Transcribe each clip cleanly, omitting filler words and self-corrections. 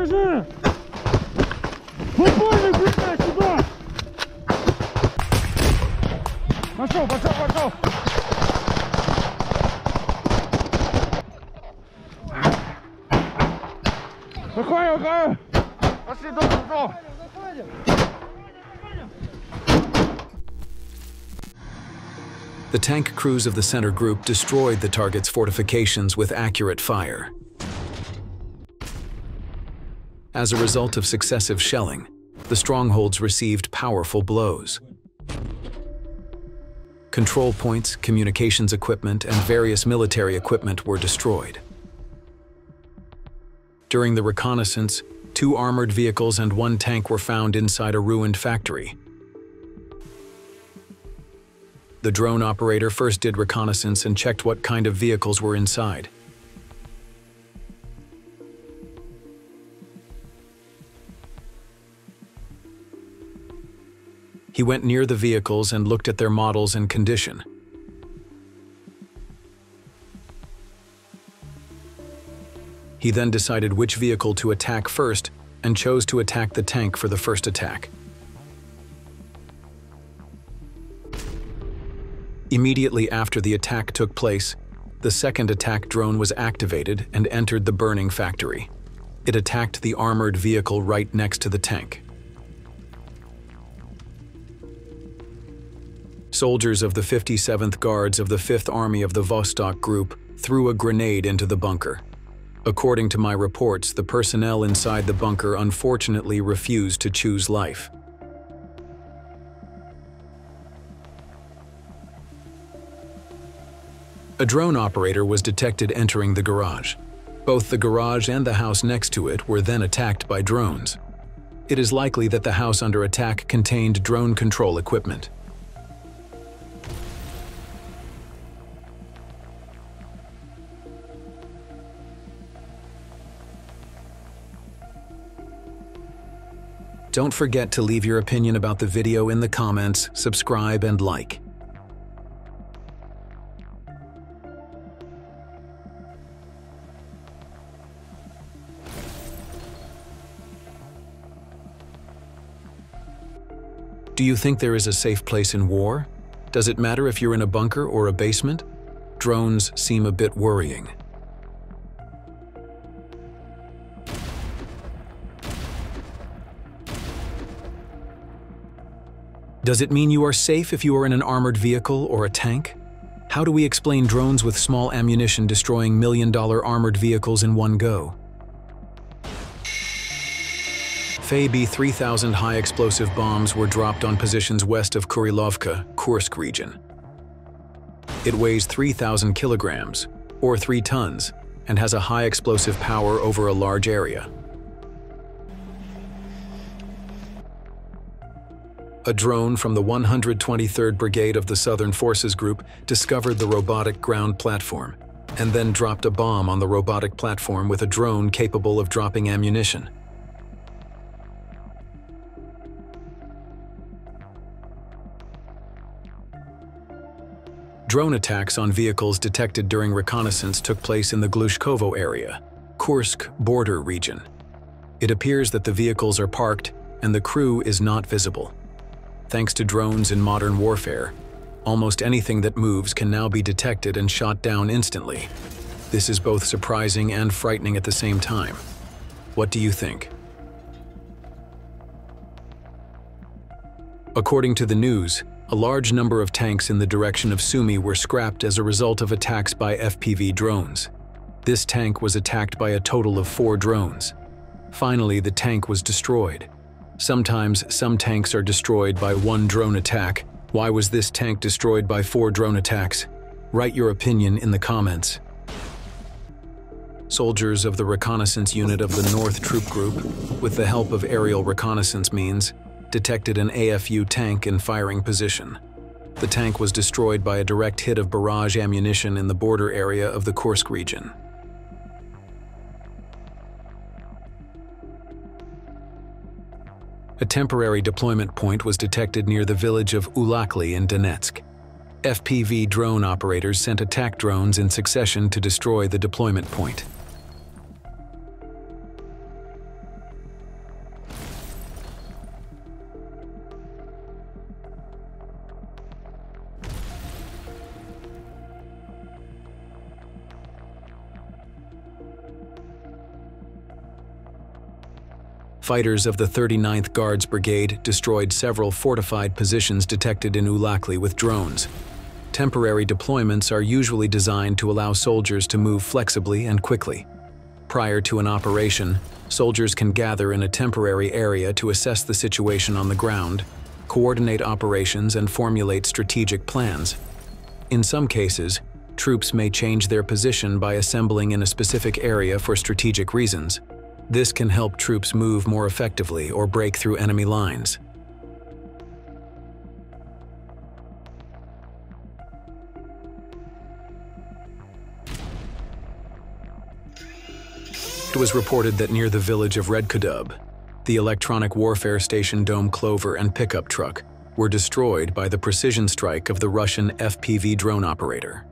Бежи! Глубокий, блядь, сюда! Пошел, пошел, пошел! Выходим, выходим! Пошли, дом! The tank crews of the center group destroyed the target's fortifications with accurate fire. As a result of successive shelling, the strongholds received powerful blows. Control points, communications equipment, and various military equipment were destroyed. During the reconnaissance, 2 armored vehicles and 1 tank were found inside a ruined factory. The drone operator first did reconnaissance and checked what kind of vehicles were inside. He went near the vehicles and looked at their models and condition. He then decided which vehicle to attack first and chose to attack the tank for the first attack. Immediately after the attack took place, the second attack drone was activated and entered the burning factory. It attacked the armored vehicle right next to the tank. Soldiers of the 57th Guards of the 5th Army of the Vostok Group threw a grenade into the bunker. According to my reports, the personnel inside the bunker unfortunately refused to choose life. A drone operator was detected entering the garage. Both the garage and the house next to it were then attacked by drones. It is likely that the house under attack contained drone control equipment. Don't forget to leave your opinion about the video in the comments, subscribe, and like. Do you think there is a safe place in war? Does it matter if you're in a bunker or a basement? Drones seem a bit worrying. Does it mean you are safe if you are in an armored vehicle or a tank? How do we explain drones with small ammunition destroying million-dollar armored vehicles in one go? B-3000 high-explosive bombs were dropped on positions west of Kurilovka, Kursk region. It weighs 3,000 kilograms, or 3 tons, and has a high explosive power over a large area. A drone from the 123rd Brigade of the Southern Forces Group discovered the robotic ground platform, and then dropped a bomb on the robotic platform with a drone capable of dropping ammunition. Drone attacks on vehicles detected during reconnaissance took place in the Glushkovo area, Kursk border region. It appears that the vehicles are parked and the crew is not visible. Thanks to drones in modern warfare, almost anything that moves can now be detected and shot down instantly. This is both surprising and frightening at the same time. What do you think? According to the news, a large number of tanks in the direction of Sumy were scrapped as a result of attacks by FPV drones. This tank was attacked by a total of 4 drones. Finally, the tank was destroyed. Sometimes, some tanks are destroyed by 1 drone attack. Why was this tank destroyed by 4 drone attacks? Write your opinion in the comments. Soldiers of the reconnaissance unit of the North Troop Group, with the help of aerial reconnaissance means, detected an AFU tank in firing position. The tank was destroyed by a direct hit of barrage ammunition in the border area of the Kursk region. A temporary deployment point was detected near the village of Ulakli in Donetsk. FPV drone operators sent attack drones in succession to destroy the deployment point. Fighters of the 39th Guards Brigade destroyed several fortified positions detected in Ulakli with drones. Temporary deployments are usually designed to allow soldiers to move flexibly and quickly. Prior to an operation, soldiers can gather in a temporary area to assess the situation on the ground, coordinate operations, and formulate strategic plans. In some cases, troops may change their position by assembling in a specific area for strategic reasons. This can help troops move more effectively or break through enemy lines. It was reported that near the village of Redkudub, the electronic warfare station Dome Clover and pickup truck were destroyed by the precision strike of the Russian FPV drone operator.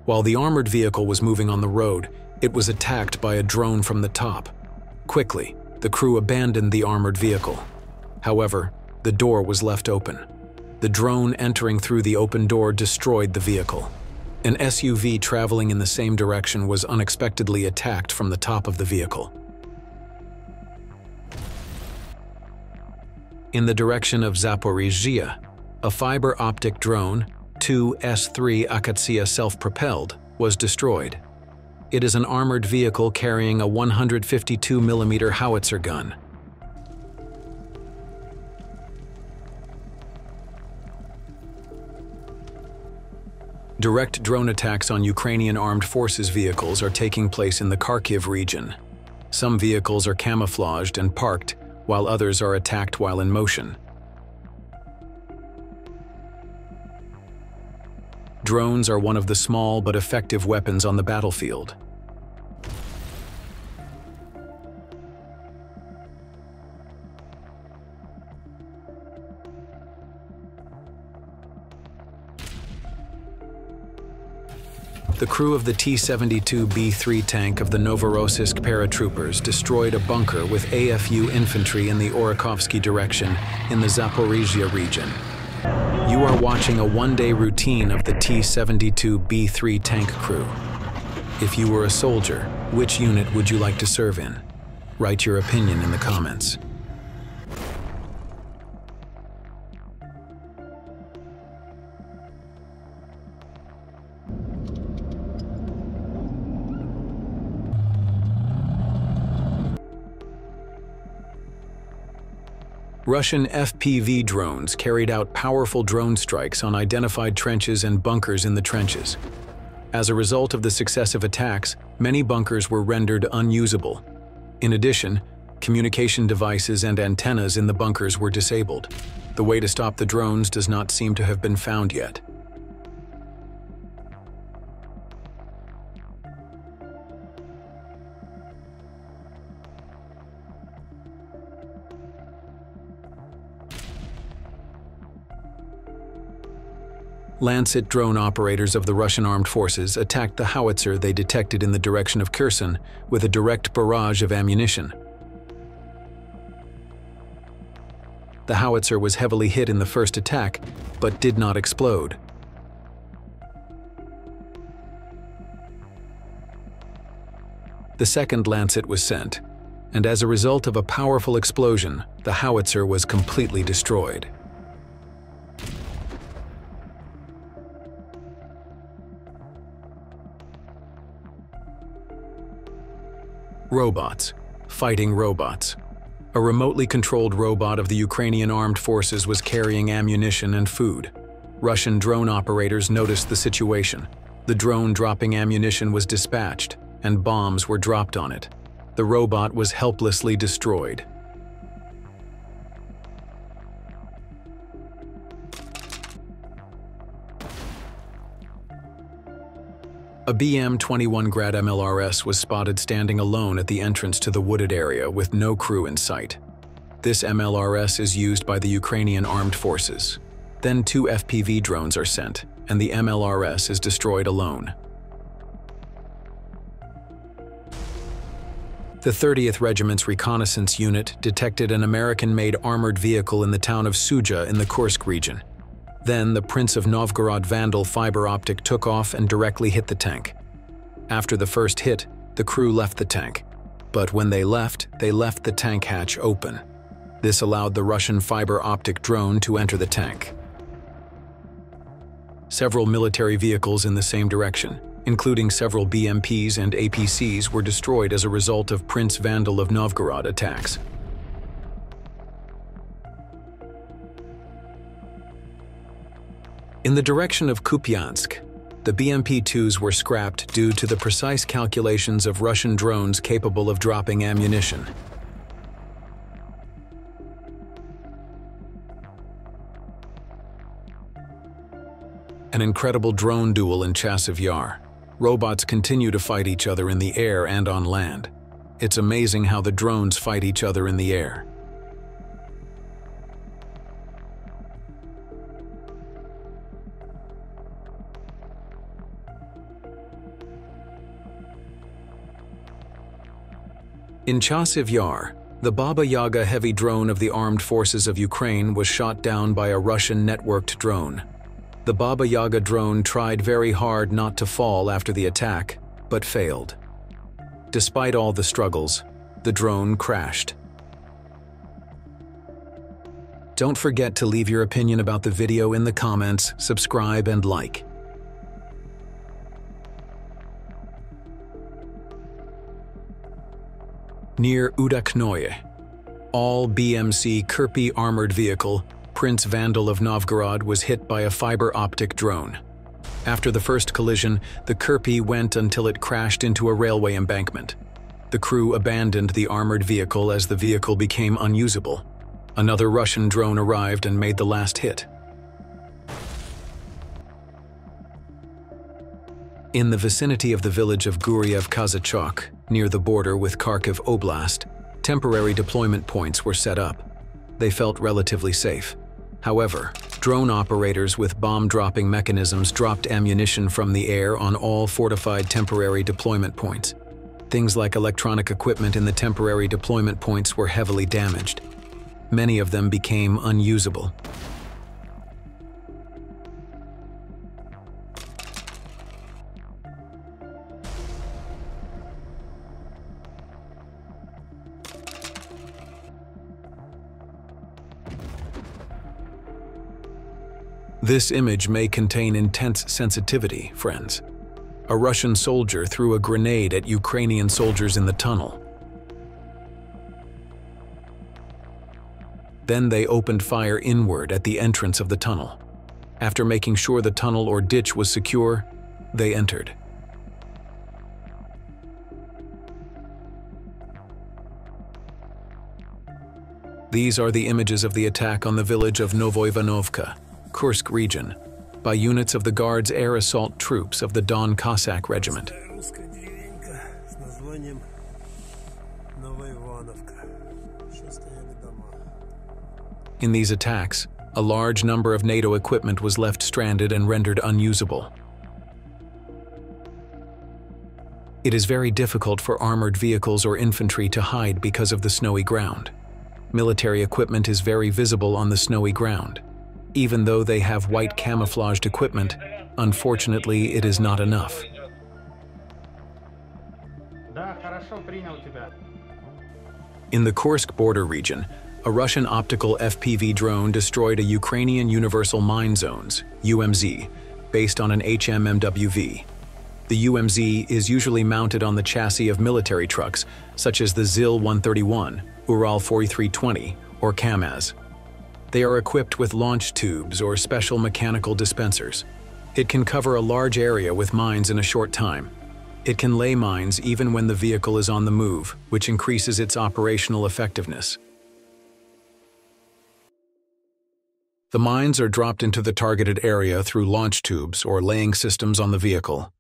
While the armored vehicle was moving on the road, it was attacked by a drone from the top. Quickly, the crew abandoned the armored vehicle. However, the door was left open. The drone entering through the open door destroyed the vehicle. An SUV traveling in the same direction was unexpectedly attacked from the top of the vehicle. In the direction of Zaporizhzhia, a fiber-optic drone, 2S-3 Akatsiya self-propelled, was destroyed. It is an armored vehicle carrying a 152mm howitzer gun. Direct drone attacks on Ukrainian armed forces vehicles are taking place in the Kharkiv region. Some vehicles are camouflaged and parked, while others are attacked while in motion. Drones are one of the small but effective weapons on the battlefield. The crew of the T-72B3 tank of the Novorossiysk paratroopers destroyed a bunker with AFU infantry in the Orakhovsky direction in the Zaporizhzhia region. You are watching a one-day routine of the T-72B3 tank crew. If you were a soldier, which unit would you like to serve in? Write your opinion in the comments. Russian FPV drones carried out powerful drone strikes on identified trenches and bunkers in the trenches. As a result of the successive attacks, many bunkers were rendered unusable. In addition, communication devices and antennas in the bunkers were disabled. The way to stop the drones does not seem to have been found yet. Lancet drone operators of the Russian armed forces attacked the howitzer they detected in the direction of Kherson with a direct barrage of ammunition. The howitzer was heavily hit in the first attack, but did not explode. The second Lancet was sent, and as a result of a powerful explosion, the howitzer was completely destroyed. Robots. Fighting robots. A remotely controlled robot of the Ukrainian armed forces was carrying ammunition and food. Russian drone operators noticed the situation. The drone dropping ammunition was dispatched, and bombs were dropped on it. The robot was helplessly destroyed. A BM-21 Grad MLRS was spotted standing alone at the entrance to the wooded area with no crew in sight. This MLRS is used by the Ukrainian armed forces. Then 2 FPV drones are sent, and the MLRS is destroyed alone. The 30th Regiment's reconnaissance unit detected an American-made armored vehicle in the town of Suja in the Kursk region. Then the Prince of Novgorod Vandal fiber optic took off and directly hit the tank. After the first hit, the crew left the tank. But when they left the tank hatch open. This allowed the Russian fiber optic drone to enter the tank. Several military vehicles in the same direction, including several BMPs and APCs, were destroyed as a result of Prince Vandal of Novgorod attacks. In the direction of Kupiansk, the BMP-2s were scrapped due to the precise calculations of Russian drones capable of dropping ammunition. An incredible drone duel in Chasiv Yar. Robots continue to fight each other in the air and on land. It's amazing how the drones fight each other in the air. In Chasiv Yar, the Baba Yaga heavy drone of the armed forces of Ukraine was shot down by a Russian networked drone. The Baba Yaga drone tried very hard not to fall after the attack, but failed. Despite all the struggles, the drone crashed. Don't forget to leave your opinion about the video in the comments, subscribe and like. Near Udaknoye, all BMC Kirpi armored vehicle, Prince Vandal of Novgorod, was hit by a fiber optic drone. After the first collision, the Kirpi went until it crashed into a railway embankment. The crew abandoned the armored vehicle as the vehicle became unusable. Another Russian drone arrived and made the last hit. In the vicinity of the village of Guryev Kazachok, near the border with Kharkiv Oblast, temporary deployment points were set up. They felt relatively safe. However, drone operators with bomb-dropping mechanisms dropped ammunition from the air on all fortified temporary deployment points. Things like electronic equipment in the temporary deployment points were heavily damaged. Many of them became unusable. This image may contain intense sensitivity, friends. A Russian soldier threw a grenade at Ukrainian soldiers in the tunnel. Then they opened fire inward at the entrance of the tunnel. After making sure the tunnel or ditch was secure, they entered. These are the images of the attack on the village of Novoivanovka, Kursk region, by units of the Guards Air Assault Troops of the Don Cossack Regiment. In these attacks, a large number of NATO equipment was left stranded and rendered unusable. It is very difficult for armored vehicles or infantry to hide because of the snowy ground. Military equipment is very visible on the snowy ground. Even though they have white camouflaged equipment, unfortunately it is not enough. In the Kursk border region, a Russian optical FPV drone destroyed a Ukrainian Universal Mine Zones, UMZ, based on an HMMWV. The UMZ is usually mounted on the chassis of military trucks, such as the ZIL-131, Ural 4320, or KAMAZ. They are equipped with launch tubes or special mechanical dispensers. It can cover a large area with mines in a short time. It can lay mines even when the vehicle is on the move, which increases its operational effectiveness. The mines are dropped into the targeted area through launch tubes or laying systems on the vehicle.